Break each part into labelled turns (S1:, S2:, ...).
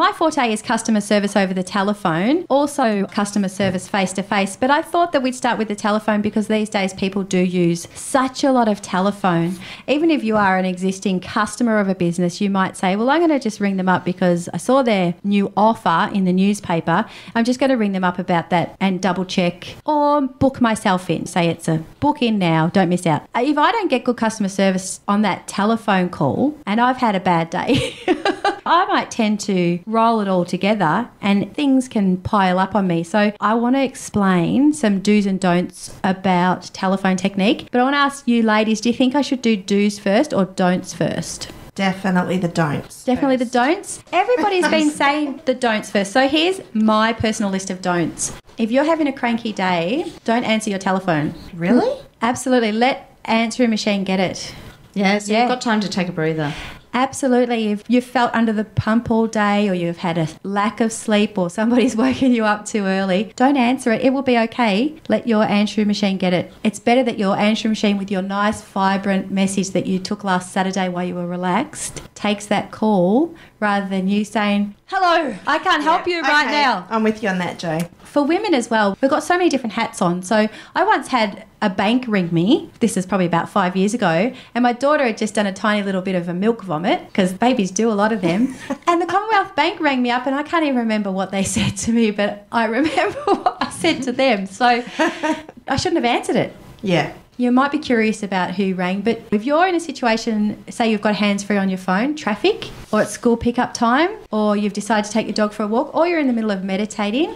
S1: My forte is customer service over the telephone, also customer service face-to-face, but I thought that we'd start with the telephone because these days people do use such a lot of telephone. Even if you are an existing customer of a business, you might say, well, I'm going to just ring them up because I saw their new offer in the newspaper. I'm just going to ring them up about that and double check or book myself in. Say it's a book in now, don't miss out. If I don't get good customer service on that telephone call and I've had a bad day, I might tend to roll it all together and things can pile up on me. So I want to explain some do's and don'ts about telephone technique. But I want to ask you ladies, do you think I should do do's first or don'ts first?
S2: Definitely the don'ts.
S1: Definitely
S2: first.
S1: the don'ts. Everybody's been saying the don'ts first. So here's my personal list of don'ts. If you're having a cranky day, don't answer your telephone.
S2: Really?
S1: Absolutely. Let answering machine get it.
S3: Yeah, so you've got time to take a breather.
S1: Absolutely. If you've felt under the pump all day or you've had a lack of sleep or somebody's woken you up too early, don't answer it. It will be okay. Let your answering machine get it. It's better that your answering machine with your nice, vibrant message that you took last Saturday while you were relaxed takes that call rather than you saying, hello, I can't help you right now.
S2: I'm with you on that, Jo.
S1: For women as well, we've got so many different hats on. So I once had a bank ring me. This is probably about 5 years ago. And my daughter had just done a tiny little bit of a milk vomit because babies do a lot of them. And the Commonwealth Bank rang me up and I can't even remember what they said to me, but I remember what I said to them. So I shouldn't have answered it.
S2: Yeah.
S1: You might be curious about who rang, but if you're in a situation, say you've got hands-free on your phone, traffic, or it's school pickup time, or you've decided to take your dog for a walk, or you're in the middle of meditating,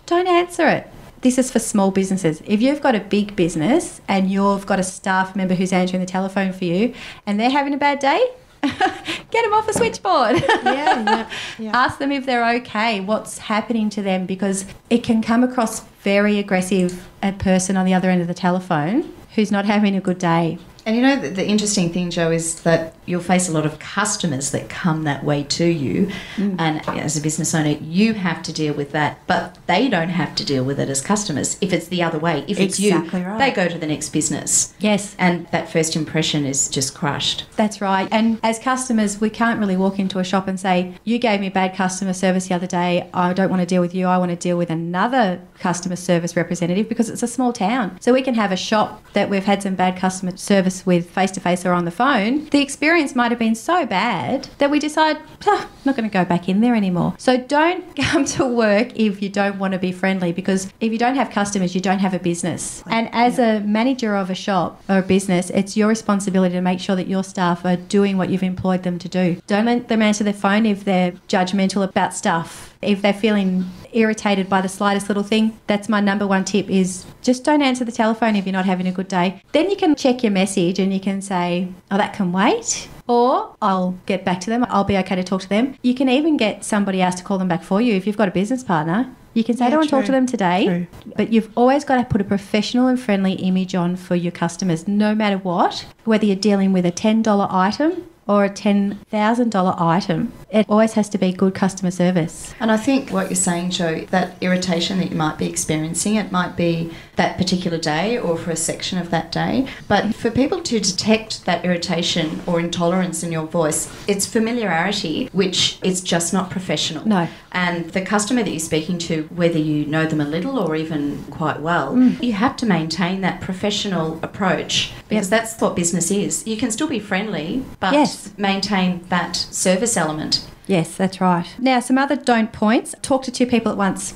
S1: don't answer it. This is for small businesses. If you've got a big business and you've got a staff member who's answering the telephone for you and they're having a bad day, get them off the switchboard.
S2: Yeah.
S1: Ask them if they're okay, what's happening to them, because it can come across very aggressive, a person on the other end of the telephone who's not having a good day.
S3: And you know, the interesting thing, Jo, is that you'll face a lot of customers that come that way to you. And as a business owner, you have to deal with that, but they don't have to deal with it as customers. If it's the other way, if it's
S2: Exactly
S3: you,
S2: right.
S3: they go to the next business.
S1: Yes.
S3: And that first impression is just crushed.
S1: That's right. And as customers, we can't really walk into a shop and say, you gave me bad customer service the other day. I don't want to deal with you. I want to deal with another customer service representative, because it's a small town. So we can have a shop that we've had some bad customer service with face-to-face or on the phone. The experience might have been so bad that we decide, I'm not going to go back in there anymore. So don't come to work if you don't want to be friendly, because if you don't have customers, you don't have a business. And as a manager of a shop or a business, it's your responsibility to make sure that your staff are doing what you've employed them to do. Don't let them answer their phone if they're judgmental about stuff. If they're feeling irritated by the slightest little thing, that's my number one tip, is just don't answer the telephone if you're not having a good day. Then you can check your message and you can say, oh, that can wait, or I'll get back to them. I'll be okay to talk to them. You can even get somebody else to call them back for you if you've got a business partner. You can say, I don't want to talk to them today.
S2: True.
S1: But you've always got to put a professional and friendly image on for your customers, no matter what, whether you're dealing with a $10 item or a $10,000 item. It always has to be good customer service.
S3: And I think what you're saying, Jo, that irritation that you might be experiencing, it might be that particular day or for a section of that day. But for people to detect that irritation or intolerance in your voice, it's familiarity, which is just not professional.
S1: No.
S3: And the customer that you're speaking to, whether you know them a little or even quite well, you have to maintain that professional approach, because that's what business is. You can still be friendly, but
S1: Yes.
S3: maintain that service element.
S1: Yes, that's right. Now, some other don't points. Talk to two people at once.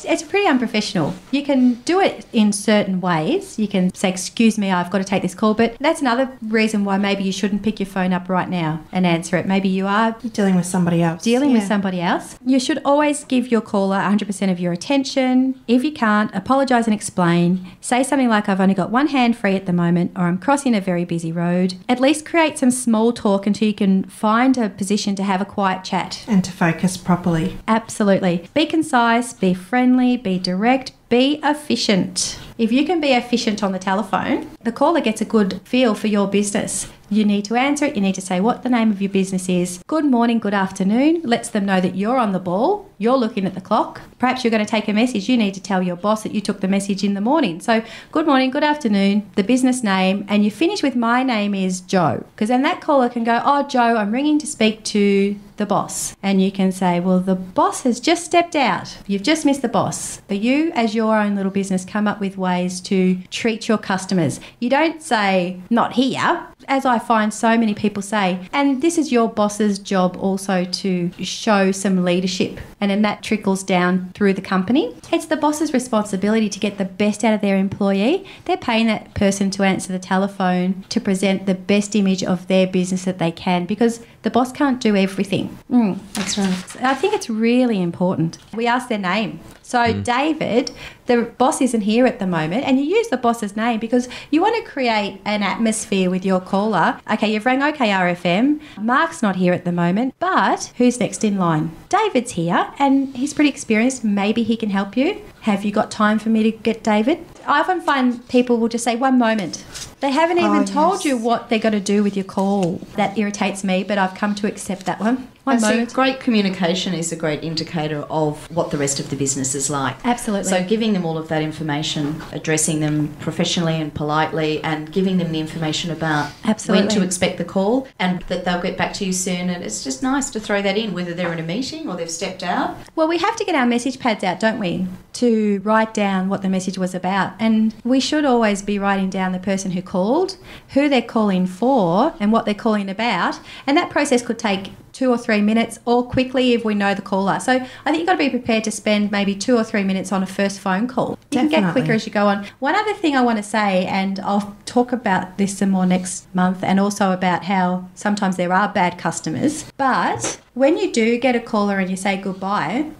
S1: It's pretty unprofessional. You can do it in certain ways. You can say, excuse me, I've got to take this call. But that's another reason why maybe you shouldn't pick your phone up right now and answer it. Maybe you are
S2: You're dealing with somebody else.
S1: dealing with somebody else. You should always give your caller 100% of your attention. If you can't, apologise and explain. Say something like, I've only got one hand free at the moment, or I'm crossing a very busy road. At least create some small talk until you can find a position to have a quiet chat.
S2: And to focus properly.
S1: Absolutely. Be concise, be friendly, be direct, be efficient. If you can be efficient on the telephone, the caller gets a good feel for your business. You need to answer it. You need to say what the name of your business is. Good morning, good afternoon. Lets them know that you're on the ball you're looking at the clock. Perhaps you're going to take a message. You need to tell your boss that you took the message in the morning. So good morning, good afternoon, the business name, and you finish with my name is Joe. Because then that caller can go, oh, Joe, I'm ringing to speak to the boss. And you can say, well, the boss has just stepped out. You've just missed the boss. But you, as your own little business, come up with ways to treat your customers. You don't say, not here, as I find so many people say. And this is your boss's job also to show some leadership. And then that trickles down through the company. It's the boss's responsibility to get the best out of their employee. They're paying that person to answer the telephone to present the best image of their business that they can, because the boss can't do everything.
S3: That's right.
S1: I think it's really important. We ask their name. So David, the boss isn't here at the moment, and you use the boss's name because you want to create an atmosphere with your caller. Okay, you've rang OKRFM. Mark's not here at the moment, but who's next in line? David's here, and he's pretty experienced. Maybe he can help you. Have you got time for me to get David? I often find people will just say, one moment. They haven't even told you what they're going to do with your call. That irritates me, but I've come to accept that one. One moment.
S3: Great communication is a great indicator of what the rest of the business is like.
S1: Absolutely.
S3: So giving them all of that information, addressing them professionally and politely, and giving them the information about when to expect the call and that they'll get back to you soon. And it's just nice to throw that in, whether they're in a meeting or they've stepped out.
S1: Well, we have to get our message pads out, don't we, to write down what the message was about. And we should always be writing down the person who called, who they're calling for, and what they're calling about. And that process could take 2 or 3 minutes, or quickly if we know the caller. So I think you've got to be prepared to spend maybe 2 or 3 minutes on a first phone call. You can get quicker as you go on. One other thing I want to say, and I'll talk about this some more next month, and also about how sometimes there are bad customers. But when you do get a caller and you say goodbye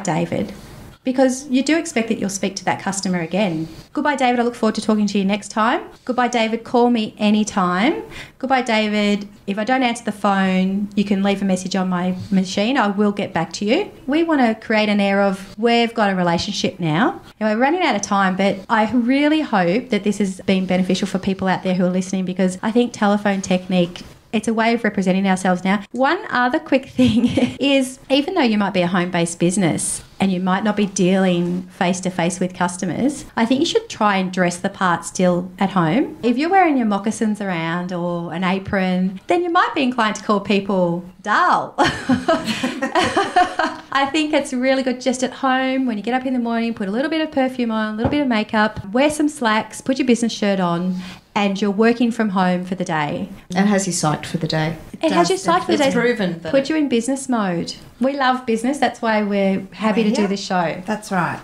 S1: David, because you do expect that you'll speak to that customer again. Goodbye, David. I look forward to talking to you next time. Goodbye, David. Call me anytime. Goodbye, David. If I don't answer the phone, you can leave a message on my machine. I will get back to you. We want to create an air of we've got a relationship now. And we're running out of time, but I really hope that this has been beneficial for people out there who are listening, because I think telephone technique, it's a way of representing ourselves now. One other quick thing is, even though you might be a home-based business and you might not be dealing face-to-face with customers, I think you should try and dress the part still at home. If you're wearing your moccasins around or an apron, then you might be inclined to call people dull. I think it's really good just at home when you get up in the morning, put a little bit of perfume on, a little bit of makeup, wear some slacks, put your business shirt on, and you're working from home for the day.
S3: And has you psyched for the day.
S1: It has you psyched for the day.
S3: It's proven.
S1: Put you in business mode. We love business. That's why we're happy to do this show.
S2: That's right.